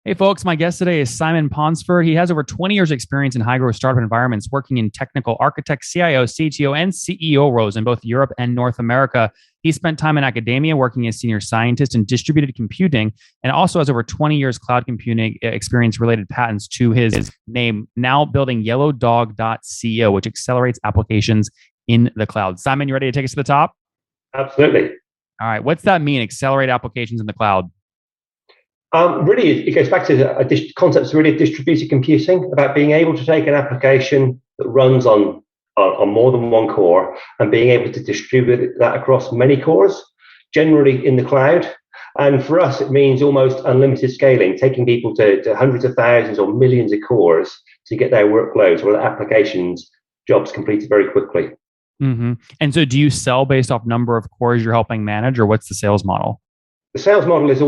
Hey, folks, my guest today is Simon Ponsford. He has over 20 years' experience in high growth startup environments, working in technical architect, CIO, CTO, and CEO roles in both Europe and North America. He spent time in academia working as senior scientist in distributed computing and also has over 20 years cloud computing experience related patents to his name, now building YellowDog.co, which accelerates applications in the cloud. Simon, you ready to take us to the top? Absolutely. All right. What's that mean? Accelerate applications in the cloud? Really, it goes back to concepts really of distributed computing, about being able to take an application that runs on more than one core and being able to distribute that across many cores, generally in the cloud. And for us, it means almost unlimited scaling, taking people to hundreds of thousands or millions of cores to get their workloads or their applications jobs completed very quickly. Mm-hmm. And so do you sell based off number of cores you're helping manage, or what's the sales model? The sales model is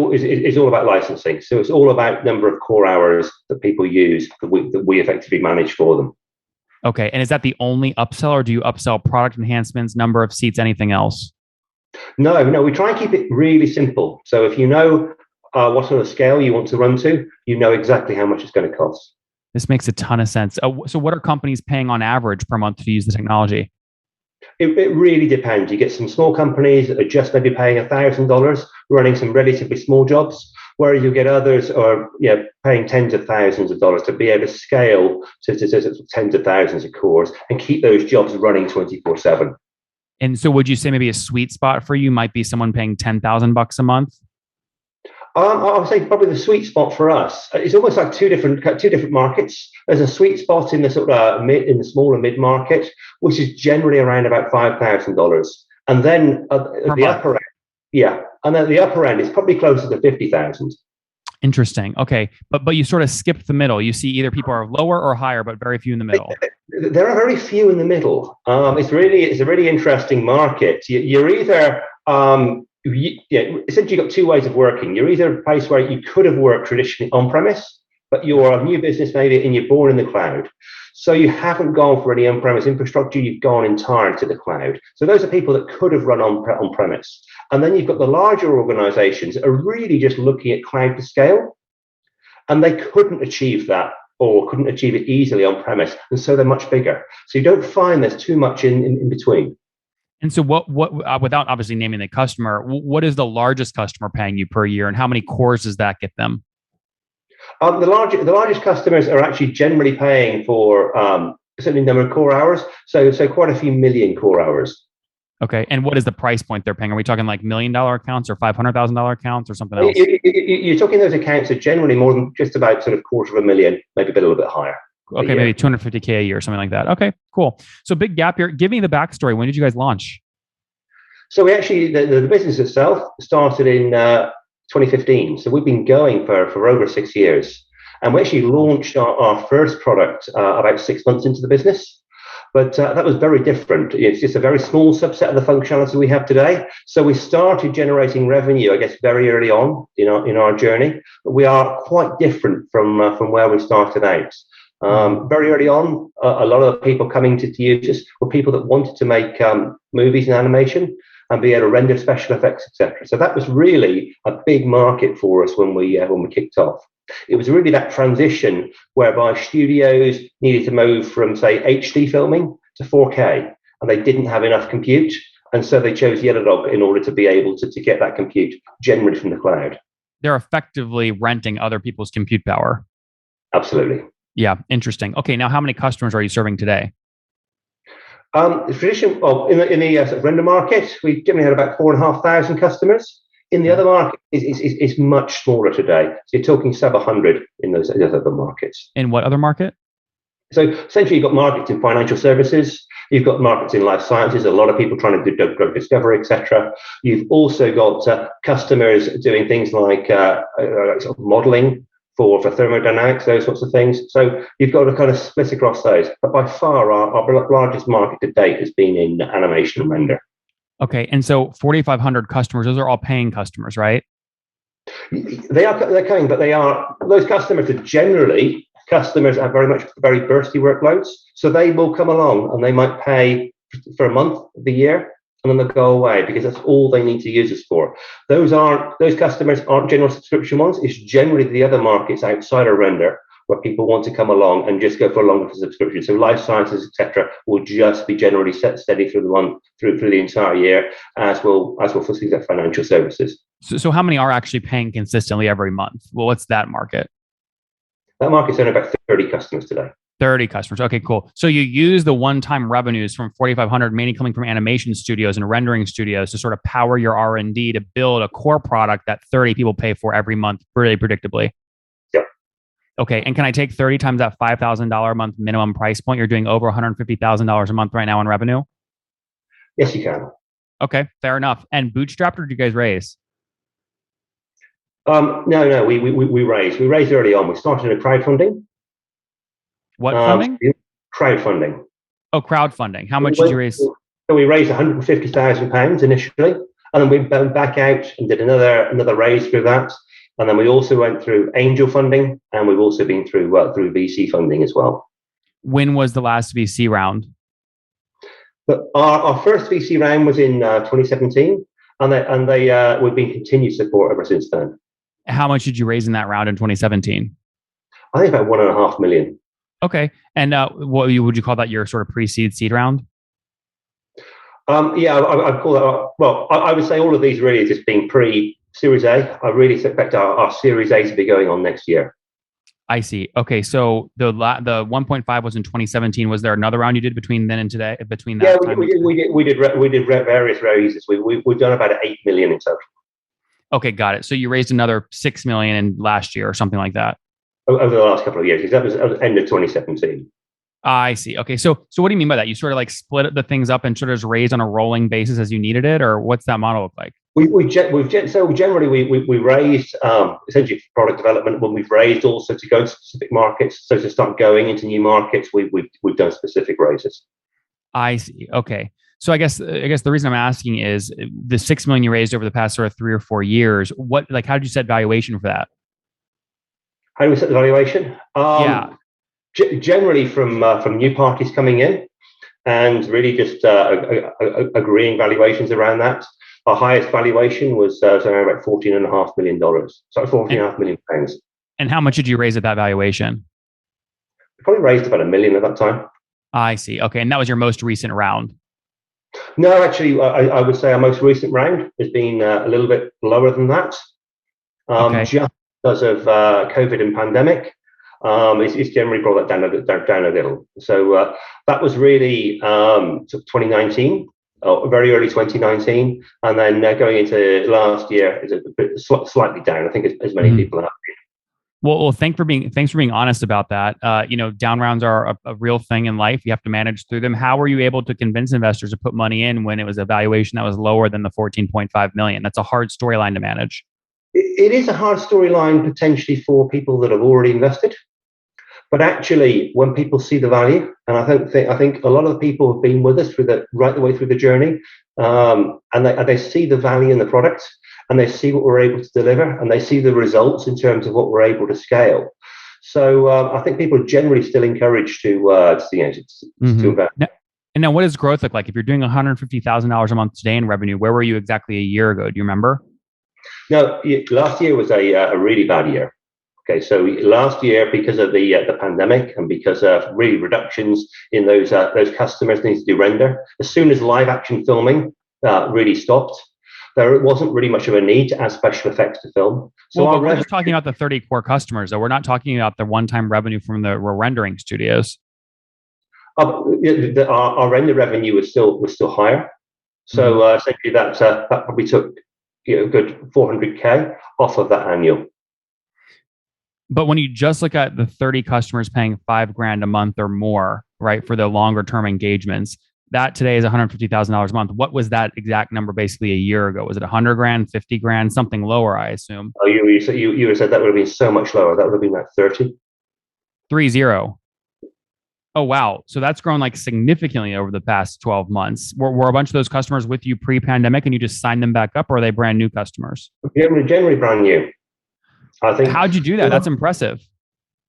all about licensing. So it's all about number of core hours that people use that we effectively manage for them. Okay. And is that the only upsell, or do you upsell product enhancements, number of seats, anything else? No, we try and keep it really simple. So if you know what sort of scale you want to run to, you know exactly how much it's going to cost. This makes a ton of sense. So what are companies paying on average per month to use the technology? It really depends. You get some small companies that are just maybe paying $1,000 running some relatively small jobs, whereas you get others are paying tens of thousands of dollars to be able to scale to tens of thousands of cores and keep those jobs running 24/7. And so would you say maybe a sweet spot for you might be someone paying $10,000 a month? I would say probably the sweet spot for us. It's almost like two different markets. There's a sweet spot in the sort of in the small and mid market, which is generally around about $5,000, and then at Per the month. upper end, and at the upper end, it's probably closer to 50,000. Interesting. Okay. But you sort of skipped the middle. You see either people are lower or higher, but very few in the middle. There are very few in the middle. It's a really interesting market. You're either essentially you've got two ways of working. You're either a place where you could have worked traditionally on premise, but you're a new business maybe and you're born in the cloud. So you haven't gone for any on-premise infrastructure, you've gone entirely to the cloud. So those are people that could have run on premise. And then you've got the larger organizations that are really just looking at cloud to scale, and they couldn't achieve that or couldn't achieve it easily on premise. And so they're much bigger. So you don't find there's too much in between. And so what without obviously naming the customer, what is the largest customer paying you per year, and how many cores does that get them? The largest customers are actually generally paying for a certain number of core hours, so quite a few million core hours. Okay. And what is the price point they're paying? Are we talking like $1 million accounts or $500,000 accounts or something else? You're talking those accounts are generally more than just about sort of quarter of a million, maybe a little bit higher. Okay, maybe 250K a year, something like that. Okay, cool. So big gap here. Give me the backstory. When did you guys launch? So we actually the business itself started in 2015. So we've been going for over 6 years, and we actually launched our first product about 6 months into the business. But that was very different. It's just a very small subset of the functionality we have today. So we started generating revenue, I guess, very early on in our journey. But we are quite different from where we started out. Very early on, a lot of the people coming to use us were people that wanted to make movies and animation and be able to render special effects, etc. So that was really a big market for us when we kicked off. It was really that transition whereby studios needed to move from, say, HD filming to 4K, and they didn't have enough compute, and so they chose YellowDog in order to be able to get that compute generally from the cloud. They're effectively renting other people's compute power. Absolutely. Yeah, interesting. Okay, now how many customers are you serving today? In the sort of render market, we generally had about 4,500 customers. In the other market, is much smaller today. So you're talking sub 100 in those other markets. In what other market? So essentially, you've got markets in financial services. You've got markets in life sciences. A lot of people trying to do drug discovery, etc. You've also got customers doing things like sort of modeling for thermodynamics, those sorts of things. So you've got to kind of split across those. But by far, our largest market to date has been in animation and render. Okay, and so 4,500 customers, those are all paying customers, right? They're coming, but those customers are generally customers that have very bursty workloads. So they will come along and they might pay for a month of the year, and then they'll go away because that's all they need to use us for. Those customers aren't general subscription ones. It's generally the other markets outside of render where people want to come along and just go for a longer subscription. So life sciences, etc., will just be generally set steady through the entire year, as will for things like financial services. So how many are actually paying consistently every month? Well, what's that market? That market's only about 30 customers today. 30 customers. Okay, cool. So you use the one-time revenues from 4,500, mainly coming from animation studios and rendering studios, to sort of power your R&D to build a core product that 30 people pay for every month, really predictably. Yep. Okay, and can I take 30 times that $5,000 a month minimum price point? You're doing over $150,000 a month right now in revenue? Yes, you can. Okay, fair enough. And bootstrapped, or did you guys raise? No, we raised. We raised early on. We started a crowdfunding. What funding? Crowdfunding. Oh, crowdfunding. How much did you raise? So we raised £150,000 initially, and then we went back out and did another raise through that. And then we also went through angel funding, and we've also been through VC funding as well. When was the last VC round? But our first VC round was in 2017, and we've been continued support ever since then. How much did you raise in that round in 2017? I think about $1.5 million. Okay. And what would you call that, your sort of pre-seed seed round? Yeah, I'd call that. Well, I would say all of these really just being pre-Series A. I really expect our Series A to be going on next year. I see. Okay, so the 1.5 was in 2017. Was there another round you did between then and today? Between that, yeah, we did various raises. We've done about $8 million in total. Okay, got it. So you raised another $6 million in last year or something like that. Over the last couple of years, because that was end of 2017. I see. Okay, so what do you mean by that? You sort of like split the things up and sort of just raised on a rolling basis as you needed it, or what's that model look like? So generally we raised essentially for product development. When we've raised also to go into specific markets, so to start going into new markets, we've done specific raises. I see. Okay. So I guess the reason I'm asking is the $6 million you raised over the past sort of 3 or 4 years. How did you set valuation for that? How do we set the valuation? Yeah. Generally from new parties coming in, and really just agreeing valuations around that. Our highest valuation was around about $14.5 million. Sorry, £14.5 million. And how much did you raise at that valuation? We probably raised about $1 million at that time. I see. Okay, and that was your most recent round? No, actually, I would say our most recent round has been a little bit lower than that. Okay. Just because of COVID and pandemic. It's generally brought that down a little. So that was really 2019, very early 2019, and then going into last year is a bit slightly down. I think as many people have. Well, thanks for being honest about that. Down rounds are a real thing in life. You have to manage through them. How were you able to convince investors to put money in when it was a valuation that was lower than the $14.5 million? That's a hard storyline to manage. It is a hard storyline potentially for people that have already invested. But actually, when people see the value, and I think a lot of the people have been with us right the way through the journey, and they see the value in the product, and they see what we're able to deliver, and they see the results in terms of what we're able to scale. So I think people are generally still encouraged to invest. And now, what does growth look like? If you're doing $150,000 a month today in revenue, where were you exactly a year ago? Do you remember? No, last year was a really bad year. Okay, so last year, because of the pandemic and because of really reductions in those customers needing to do render, as soon as live action filming really stopped, there wasn't really much of a need to add special effects to film. So we're just talking about the 30 core customers, though. We're not talking about the one-time revenue from the rendering studios. Our render revenue was still higher. So essentially, that probably took a good $400K off of that annual. But when you just look at the 30 customers paying $5,000 a month or more, right, for the longer term engagements, that today is $150,000 a month. What was that exact number basically a year ago? Was it $100,000, $50,000, something lower, I assume? Oh, you said that would have been so much lower. That would have been like 30. 30. Oh, wow. So that's grown like significantly over the past 12 months. Were a bunch of those customers with you pre-pandemic and you just signed them back up, or are they brand new customers? Generally brand new. I think. How'd you do that? That's impressive.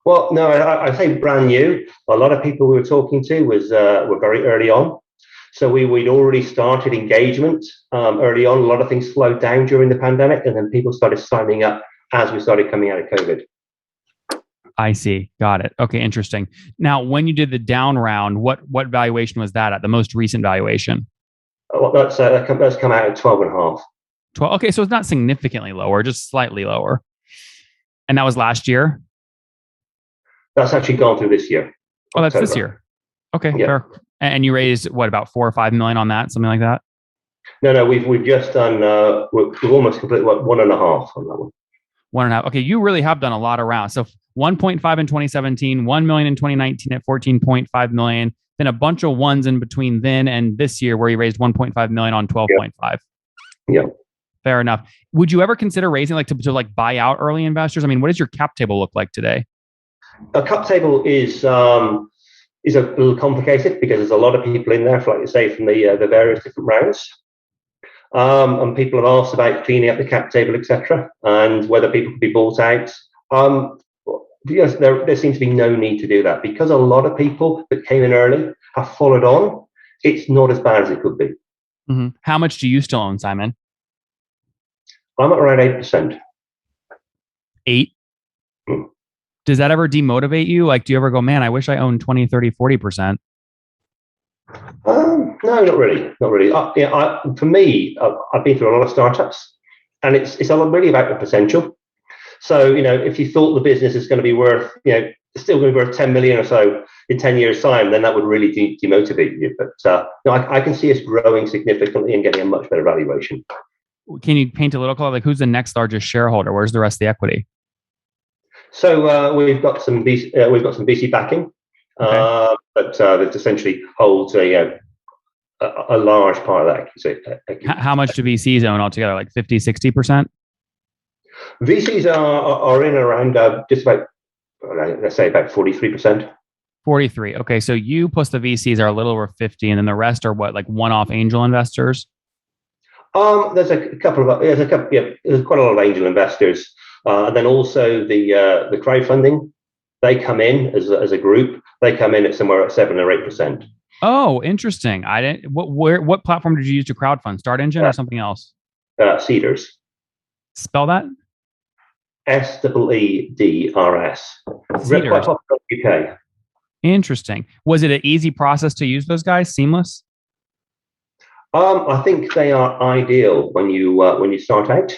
Well, no, I say brand new. A lot of people we were talking to were very early on. So we'd already started engagement early on. A lot of things slowed down during the pandemic, and then people started signing up as we started coming out of COVID. I see. Got it. Okay, interesting. Now, when you did the down round, what valuation was that at? The most recent valuation? Well, that's come out at 12 and a half. 12. Okay, so it's not significantly lower, just slightly lower. And that was last year? That's actually gone through this year. Oh, that's this year. Okay, yeah. Fair. And you raised what, about 4 or 5 million on that, something like that? No, we've just done. We've almost completed 1.5 on that one. 1.5. Okay, you really have done a lot of rounds. So 1.5 in 2017, 1 million in 2019 at 14.5 million. Then a bunch of ones in between then and this year where you raised 1.5 million on 12.5. Yeah. Fair enough. Would you ever consider raising to like buy out early investors? I mean, what does your cap table look like today? A cap table is a little complicated because there's a lot of people in there, like you say, from the various different rounds. And people have asked about cleaning up the cap table, etc., and whether people could be bought out. Yes, there seems to be no need to do that because a lot of people that came in early have followed on. It's not as bad as it could be. Mm-hmm. How much do you still own, Simon? I'm at around 8%. 8? Does that ever demotivate you? Like, do you ever go, man, I wish I owned 20, 30, 40%? No, not really. Not really. For me, I've been through a lot of startups, and it's really about the potential. So, if you thought the business is going to be worth, still going to be worth 10 million or so in 10 years' time, then that would really demotivate you. But I can see us growing significantly and getting a much better valuation. Can you paint a little color? Like, who's the next largest shareholder? Where's the rest of the equity? So we've got some VC backing, okay. But that essentially holds a large part of that equity. How much do VCs own altogether? Like 50, 60%? VCs are in around just about, let's say, about 43%. 43. Okay, so you plus the VCs are a little over 50, and then the rest are what, like one-off angel investors? There's quite a lot of angel investors, and then also the crowdfunding. They come in as a group. They come in at somewhere at 7 or 8%. Oh, interesting. I didn't. What platform did you use to crowdfund? Start Engine or something else? Seedrs. Spell that. SEEDRS. Seedrs. Quite popular in the UK. Interesting. Was it an easy process to use those guys? Seamless? I think they are ideal when you start out.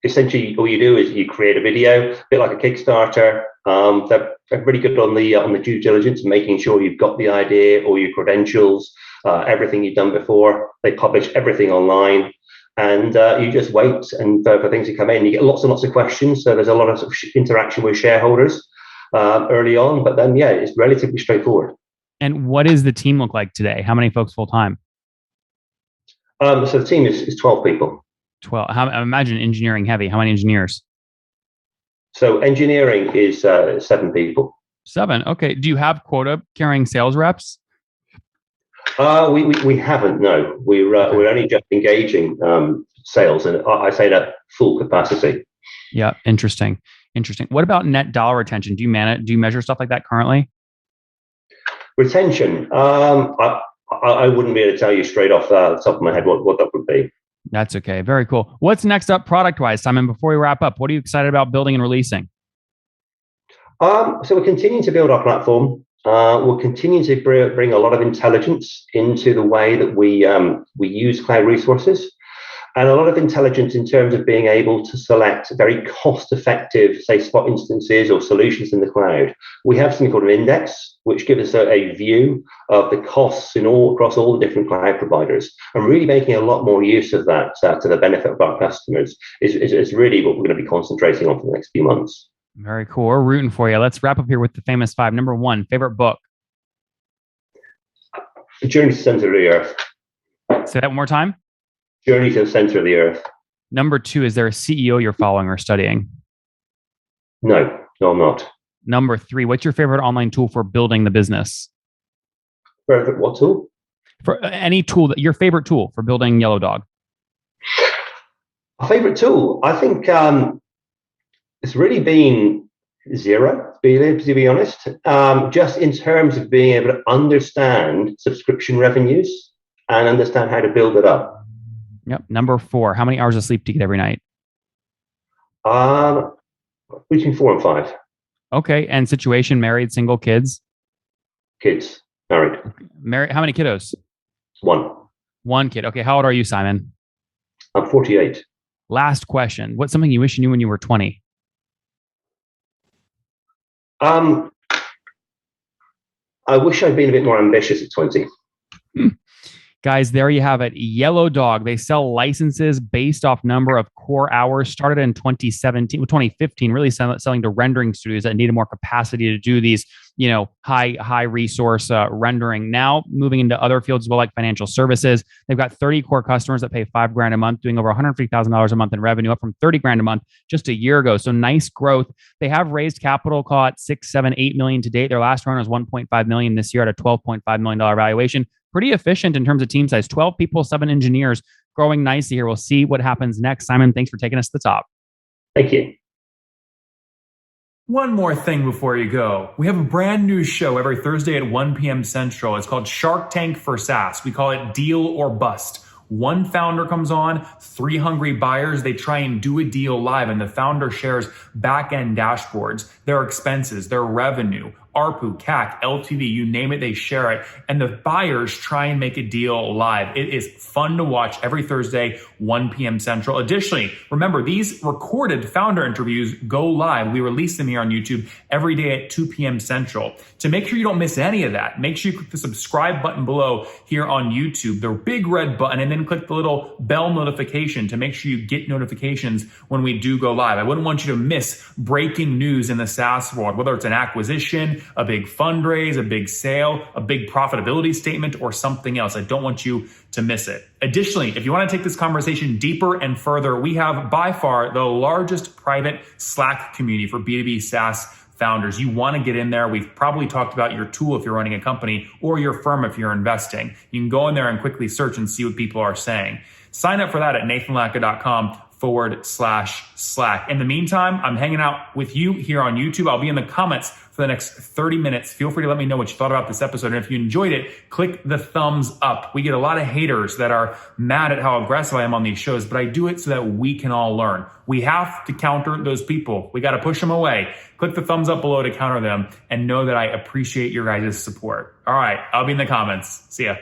Essentially, all you do is you create a video, a bit like a Kickstarter. They're really good on the due diligence, making sure you've got the idea, all your credentials, everything you've done before. They publish everything online, and you just wait and for things to come in. You get lots and lots of questions, so there's a lot of interaction with shareholders early on. But then, it's relatively straightforward. And what does the team look like today? How many folks full time? So the team is 12 people. 12. I imagine engineering heavy. How many engineers? So engineering is 7 people. 7. Okay. Do you have quota carrying sales reps? We haven't. No, we're only just engaging sales, and I say that full capacity. Yeah. Interesting. What about net dollar retention? Do you measure stuff like that currently? Retention. I wouldn't be able to tell you straight off the top of my head what that would be. That's okay. Very cool. What's next up product-wise, Simon? Before we wrap up, what are you excited about building and releasing? So we're continuing to build our platform. We'll continue to bring a lot of intelligence into the way that we use cloud resources, and a lot of intelligence in terms of being able to select very cost-effective, say, spot instances or solutions in the cloud. We have something called an index, which gives us a view of the costs across all the different cloud providers, and really making a lot more use of that to the benefit of our customers is really what we're going to be concentrating on for the next few months. Very cool. We're rooting for you. Let's wrap up here with the famous 5. Number 1, favorite book? Journey to the Center of the Earth. Say that one more time. Journey to the Center of the Earth. Number 2, is there a CEO you're following or studying? No, I'm not. Number 3, what's your favorite online tool for building the business? Favorite what tool? For any tool, your favorite tool for building YellowDog. A favorite tool? I think it's really been Xero. It's Billy, to be honest. Just in terms of being able to understand subscription revenues and understand how to build it up. Yep. Number 4, how many hours of sleep do you get every night? Between 4 and 5. Okay. And situation, married, single, kids? Kids, married. Married. How many kiddos? 1. 1 kid. Okay. How old are you, Simon? I'm 48. Last question. What's something you wish you knew when you were 20? I wish I'd been a bit more ambitious at 20. Guys, there you have it. YellowDog. They sell licenses based off number of core hours. Started in 2015, really selling to rendering studios that needed more capacity to do these, high resource rendering. Now moving into other fields as well, like financial services. They've got 30 core customers that pay $5,000 a month, doing over $150,000 a month in revenue, up from $30,000 a month just a year ago. So nice growth. They have raised capital, call it 6, 7, 8 million to date. Their last round was 1.5 million this year at a $12.5 million valuation. Pretty efficient in terms of team size, 12 people, 7 engineers, growing nicely here. We'll see what happens next. Simon, thanks for taking us to the top. Thank you. One more thing before you go. We have a brand new show every Thursday at 1 p.m. Central. It's called Shark Tank for SaaS. We call it Deal or Bust. One founder comes on, 3 hungry buyers. They try and do a deal live, and the founder shares back-end dashboards, their expenses, their revenue, ARPU, CAC, LTV, you name it, they share it. And the buyers try and make a deal live. It is fun to watch every Thursday, 1 p.m. Central. Additionally, remember, these recorded founder interviews go live. We release them here on YouTube every day at 2 p.m. Central. To make sure you don't miss any of that, make sure you click the subscribe button below here on YouTube, the big red button, and then click the little bell notification to make sure you get notifications when we do go live. I wouldn't want you to miss breaking news in the SaaS world, whether it's an acquisition, a big fundraise, a big sale, a big profitability statement, or something else. I don't want you to miss it. Additionally, if you want to take this conversation deeper and further, we have by far the largest private Slack community for B2B SaaS founders. You want to get in there. We've probably talked about your tool if you're running a company or your firm if you're investing. You can go in there and quickly search and see what people are saying. Sign up for that at nathanlatka.com/Slack. In the meantime, I'm hanging out with you here on YouTube. I'll be in the comments for the next 30 minutes. Feel free to let me know what you thought about this episode. And if you enjoyed it, click the thumbs up. We get a lot of haters that are mad at how aggressive I am on these shows, but I do it so that we can all learn. We have to counter those people. We got to push them away. Click the thumbs up below to counter them and know that I appreciate your guys' support. All right, I'll be in the comments. See ya.